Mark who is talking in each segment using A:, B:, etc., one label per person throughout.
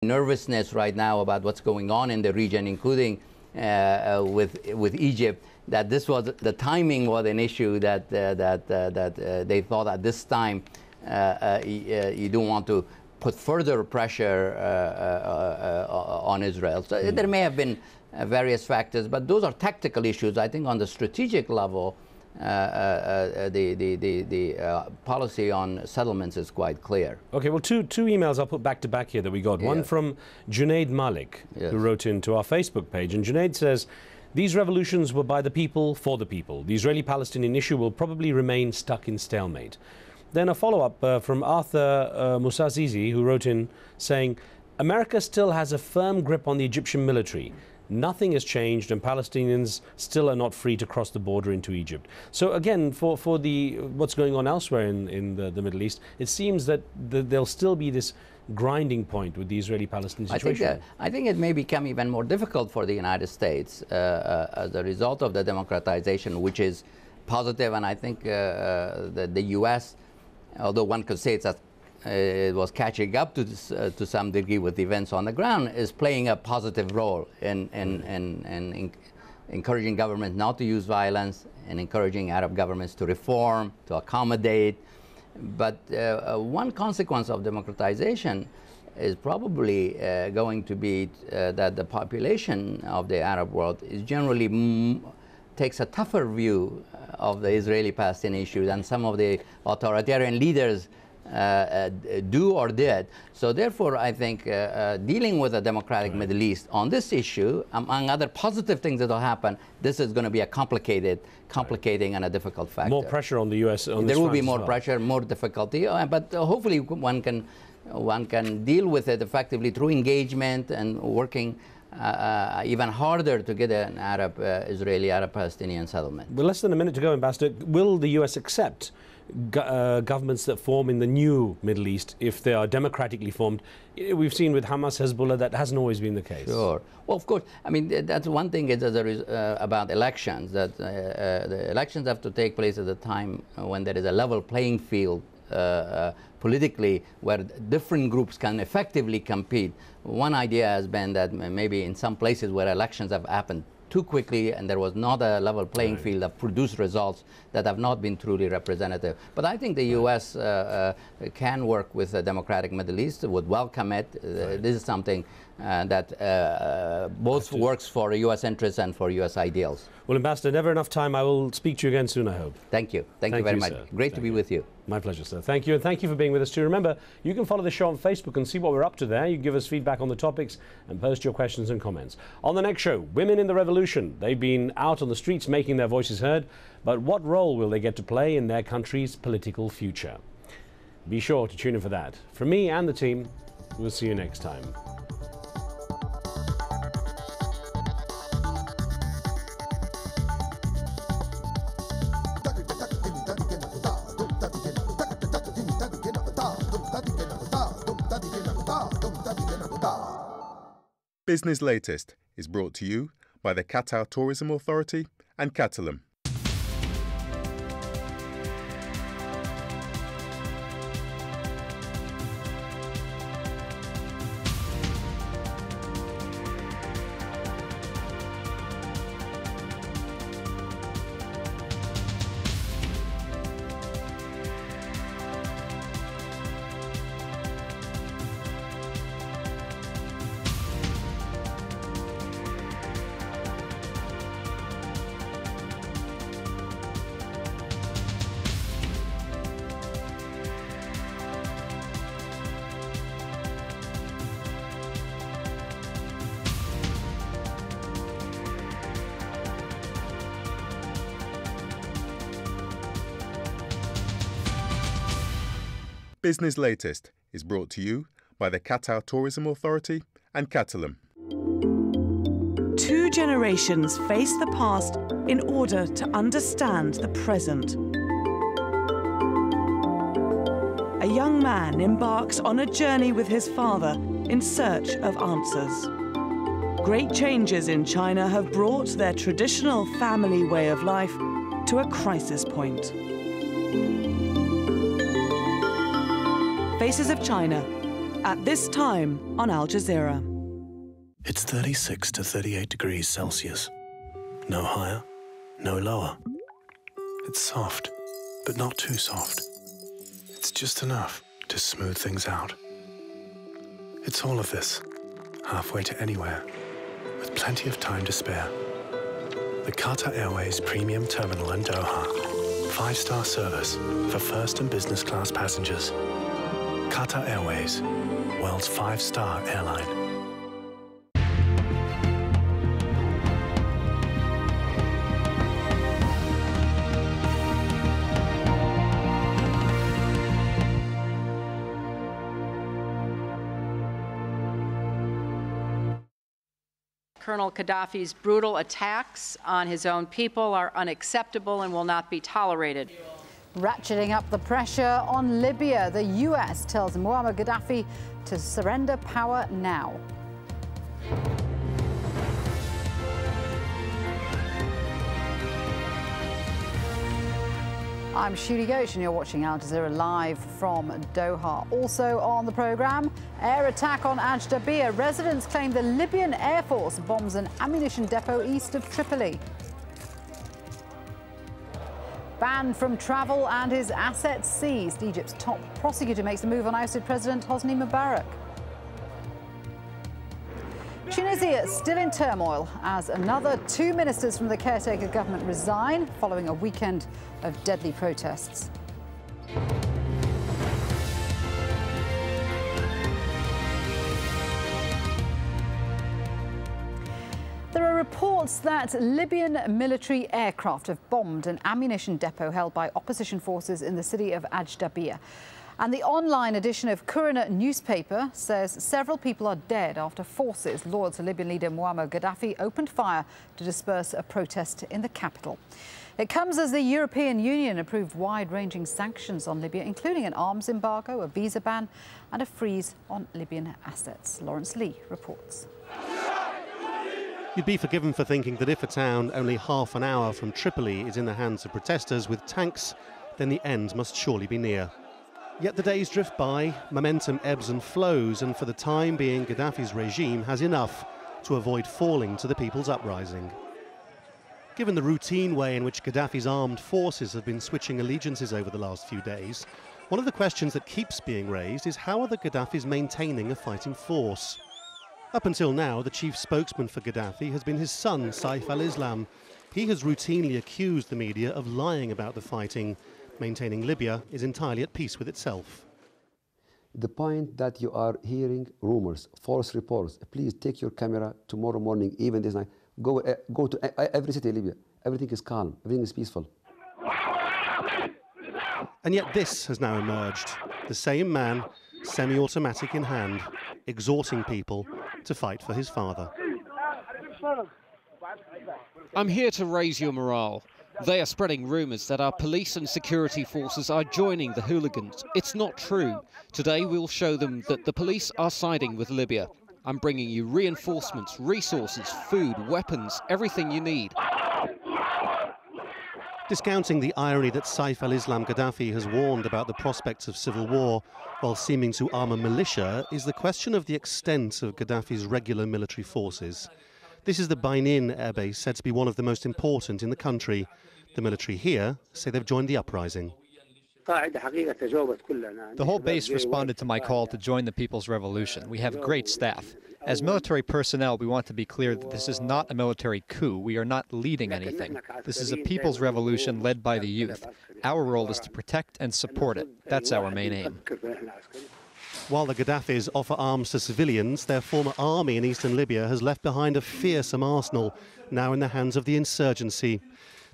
A: nervousness right now about what's going on in the region, including with Egypt, that this was the timing was an issue that they thought at this time you don't want to put further pressure on Israel. So there may have been various factors, but those are tactical issues. I think on the strategic level, the policy on settlements is quite clear.
B: Okay, well, two emails I'll put back to back here that we got. One from Junaid Malik, who wrote into our Facebook page. And Junaid says, these revolutions were by the people, for the people. The Israeli-Palestinian issue will probably remain stuck in stalemate. Then a follow-up from Arthur Musazizi, who wrote in saying, America still has a firm grip on the Egyptian military. Nothing has changed, and Palestinians still are not free to cross the border into Egypt. So again, for what's going on elsewhere in the Middle East, it seems that there'll still be this grinding point with the Israeli-Palestinian situation.
A: I think it may become even more difficult for the United States as a result of the democratization, which is positive, and I think that the U.S., although one could say it was catching up to some degree with events on the ground, is playing a positive role in encouraging governments not to use violence and encouraging Arab governments to reform, to accommodate. But one consequence of democratization is probably going to be that the population of the Arab world is generally takes a tougher view of the Israeli-Palestinian issue than some of the authoritarian leaders do or did. So therefore, I think dealing with a democratic Middle East on this issue, among other positive things that will happen, this is going to be a complicating and a difficult factor.
B: More pressure on the U.S. on
A: There will be more pressure, more difficulty, but hopefully one can deal with it effectively through engagement and working even harder to get an Israeli Arab-Palestinian settlement.
B: Well, less than a minute to go, Ambassador. Will the U.S. accept governments that form in the new Middle East if they are democratically formed? We've seen with Hamas, Hezbollah, that hasn't always been the case.
A: Sure. Well, of course. I mean, that's one thing is about elections, that the elections have to take place at a time when there is a level playing field politically, where different groups can effectively compete. One idea has been that maybe in some places where elections have happened too quickly and there was not a level playing field that produced results that have not been truly representative. But I think the U.S. Can work with the democratic Middle East, would welcome it. This is something that both works for U.S. interests and for U.S. ideals.
B: Well, Ambassador, never enough time. I will speak to you again soon, I hope.
A: Thank you. Thank you very much.
B: Sir.
A: Great to be with you.
B: My pleasure, sir. Thank you, and thank you for being with us too. Remember, you can follow the show on Facebook and see what we're up to there. You can give us feedback on the topics and post your questions and comments. On the next show, Women in the Revolution. They've been out on the streets making their voices heard, but what role will they get to play in their country's political future? Be sure to tune in for that. From me and the team, we'll see you next time.
C: Business Latest is brought to you by the Qatar Tourism Authority and Catalan. Business Latest is brought to you by the Qatar Tourism Authority and Catalan.
D: Two generations face the past in order to understand the present. A young man embarks on a journey with his father in search of answers. Great changes in China have brought their traditional family way of life to a crisis point. Faces of China, at this time on Al Jazeera.
E: It's 36 to 38 degrees Celsius. No higher, no lower. It's soft, but not too soft. It's just enough to smooth things out. It's all of this, halfway to anywhere, with plenty of time to spare. The Qatar Airways Premium Terminal in Doha. 5-star service for first and business class passengers. Qatar Airways, world's 5-star airline.
F: Colonel Gaddafi's brutal attacks on his own people are unacceptable and will not be tolerated.
G: Ratcheting up the pressure on Libya, the US tells Muammar Gaddafi to surrender power now. I'm Shuli Ghosh and you're watching Al Jazeera live from Doha. Also on the programme, air attack on AlJazeera. Residents claim the Libyan Air Force bombs an ammunition depot east of Tripoli. Banned from travel and his assets seized. Egypt's top prosecutor makes a move on ousted President Hosni Mubarak. Tunisia still in turmoil as another 2 ministers from the caretaker government resign following a weekend of deadly protests. There are reports that Libyan military aircraft have bombed an ammunition depot held by opposition forces in the city of AlJazeera. And the online edition of Kurna newspaper says several people are dead after forces loyal to Libyan leader Muammar Gaddafi opened fire to disperse a protest in the capital. It comes as the European Union approved wide-ranging sanctions on Libya, including an arms embargo, a visa ban and a freeze on Libyan assets. Lawrence Lee reports.
H: You'd be forgiven for thinking that if a town only half an hour from Tripoli is in the hands of protesters with tanks, then the end must surely be near. Yet the days drift by, momentum ebbs and flows, and for the time being Gaddafi's regime has enough to avoid falling to the people's uprising. Given the routine way in which Gaddafi's armed forces have been switching allegiances over the last few days, one of the questions that keeps being raised is how are the Gaddafis maintaining a fighting force? Up until now, the chief spokesman for Gaddafi has been his son, Saif al-Islam. He has routinely accused the media of lying about the fighting. Maintaining Libya is entirely at peace with itself.
I: The point that you are hearing rumors, false reports, please take your camera tomorrow morning, even this night, go to every city in Libya. Everything is calm, everything is peaceful.
H: And yet this has now emerged. The same man, semi-automatic in hand, exhorting people to fight for his father.
J: I'm here to raise your morale. They are spreading rumours that our police and security forces are joining the hooligans. It's not true. Today we'll show them that the police are siding with Libya. I'm bringing you reinforcements, resources, food, weapons, everything you need.
H: Discounting the irony that Saif al-Islam Gaddafi has warned about the prospects of civil war while seeming to arm a militia is the question of the extent of Gaddafi's regular military forces. This is the Bainin air base, said to be one of the most important in the country. The military here say they've joined the uprising.
K: The whole base responded to my call to join the People's Revolution. We have great staff. As military personnel, we want to be clear that this is not a military coup. We are not leading anything. This is a people's revolution led by the youth. Our role is to protect and support it. That's our main aim.
H: While the Gaddafis offer arms to civilians, their former army in eastern Libya has left behind a fearsome arsenal, now in the hands of the insurgency.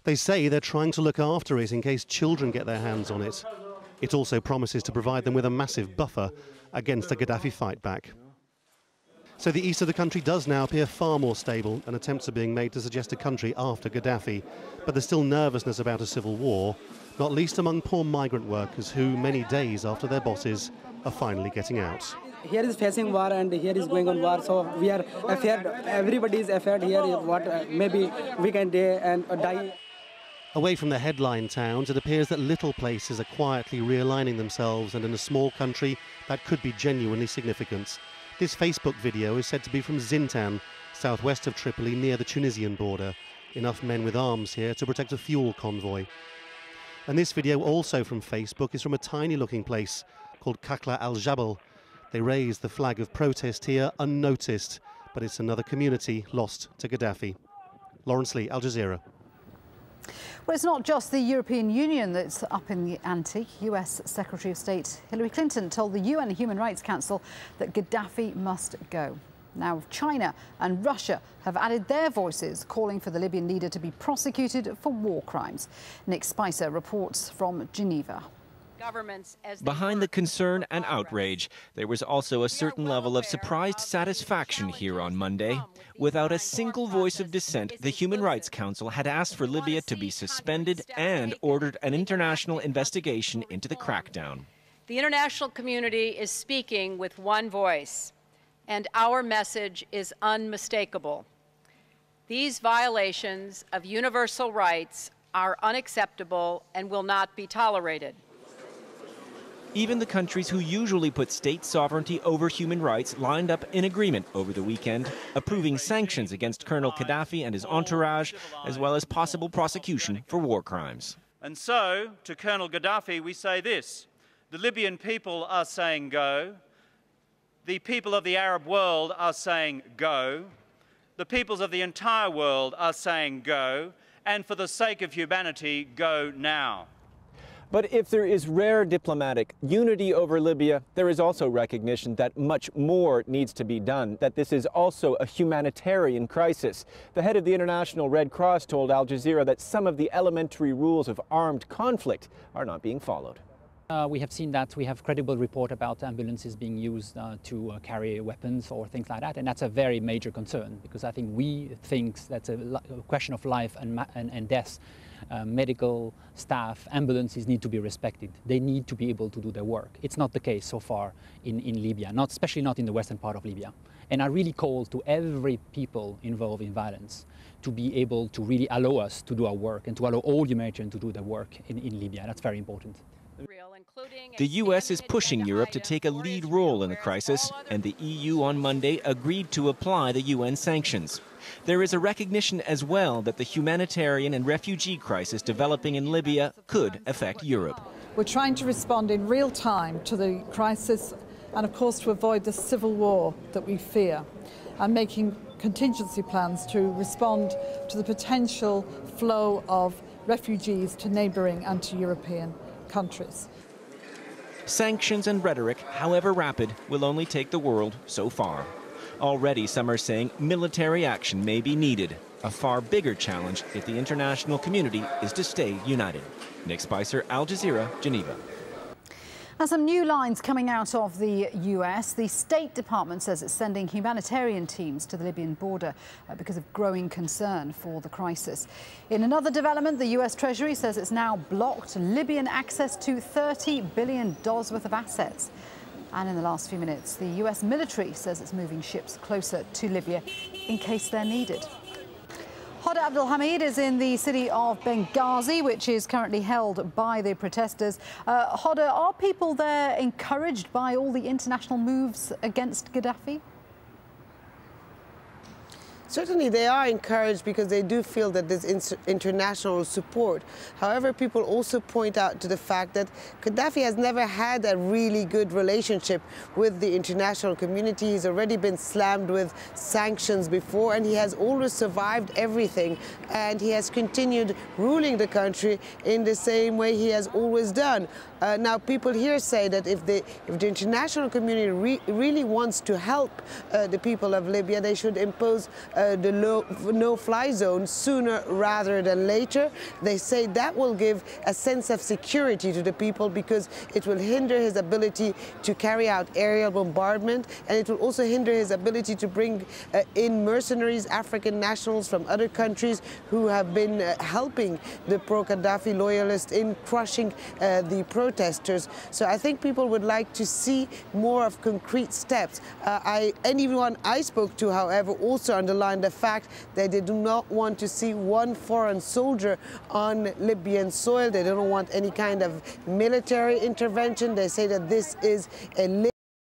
H: They say they're trying to look after it in case children get their hands on it. It also promises to provide them with a massive buffer against the Gaddafi fight back. So the east of the country does now appear far more stable, and attempts are being made to suggest a country after Gaddafi. But there's still nervousness about a civil war, not least among poor migrant workers who, many days after their bosses, are finally getting out.
L: Here is facing war and here is going on war, so we are afraid, everybody is afraid here, what maybe we can die and die.
H: Away from the headline towns, it appears that little places are quietly realigning themselves, and in a small country, that could be genuinely significant. This Facebook video is said to be from Zintan, southwest of Tripoli, near the Tunisian border. Enough men with arms here to protect a fuel convoy. And this video, also from Facebook, is from a tiny-looking place called Kakla al-Jabal. They raise the flag of protest here unnoticed, but it's another community lost to Gaddafi. Lawrence Lee, Al Jazeera.
G: Well, it's not just the European Union that's up in the ante. US Secretary of State Hillary Clinton told the UN Human Rights Council that Gaddafi must go. Now, China and Russia have added their voices, calling for the Libyan leader to be prosecuted for war crimes. Nick Spicer reports from Geneva.
M: Behind the concern and outrage, there was also a certain level of surprised satisfaction here on Monday. Without a single voice of dissent, the Human Rights Council had asked for Libya to be suspended and ordered an international investigation into the crackdown.
F: The international community is speaking with one voice, and our message is unmistakable. These violations of universal rights are unacceptable and will not be tolerated.
M: Even the countries who usually put state sovereignty over human rights lined up in agreement over the weekend, approving sanctions against Colonel Gaddafi and his entourage, as well as possible prosecution for war crimes.
N: And so, to Colonel Gaddafi, we say this: the Libyan people are saying go, the people of the Arab world are saying go, the peoples of the entire world are saying go, and for the sake of humanity, go now.
O: But if there is rare diplomatic unity over Libya, there is also recognition that much more needs to be done, that this is also a humanitarian crisis. The head of the International Red Cross told Al Jazeera that some of the elementary rules of armed conflict are not being followed.
P: We have seen that. We have credible report about ambulances being used to carry weapons or things like that, and that's a very major concern, because I think we think that's a question of life and death. Medical staff, ambulances need to be respected. They need to be able to do their work. It's not the case so far in Libya, especially not in the western part of Libya. And I really call to every people involved in violence to be able to really allow us to do our work and to allow all humanitarians to do their work in Libya. That's very important.
M: The U.S. is pushing Europe to take a lead role in the crisis, and the EU on Monday agreed to apply the UN sanctions. There is a recognition as well that the humanitarian and refugee crisis developing in Libya could affect Europe.
Q: We're trying to respond in real time to the crisis and, of course, to avoid the civil war that we fear, and making contingency plans to respond to the potential flow of refugees to neighbouring and to European countries.
M: Sanctions and rhetoric, however rapid, will only take the world so far. Already some are saying military action may be needed, a far bigger challenge if the international community is to stay united. Nick Spicer, Al Jazeera, Geneva.
G: Now, some new lines coming out of the US. The State Department says it's sending humanitarian teams to the Libyan border because of growing concern for the crisis. In another development, the US Treasury says it's now blocked Libyan access to $30 billion worth of assets. And in the last few minutes, the US military says it's moving ships closer to Libya in case they're needed. Hoda Abdelhamid is in the city of Benghazi, which is currently held by the protesters. Hoda, are people there encouraged by all the international moves against Gaddafi?
R: Certainly they are encouraged because they do feel that there's international support. However, people also point out to the fact that Gaddafi has never had a really good relationship with the international community. He's already been slammed with sanctions before, and he has always survived everything. And he has continued ruling the country in the same way he has always done. Now, people here say that if the international community really wants to help the people of Libya, they should impose the no-fly zone sooner rather than later. They say that will give a sense of security to the people because it will hinder his ability to carry out aerial bombardment, and it will also hinder his ability to bring in mercenaries, African nationals from other countries who have been helping the pro-Gaddafi loyalists in crushing the protesters. So I think people would like to see more of concrete steps. Anyone I spoke to, however, also underlined underline the fact that they do not want to see one foreign soldier on Libyan soil. They don't want any kind of military intervention. They say that this is a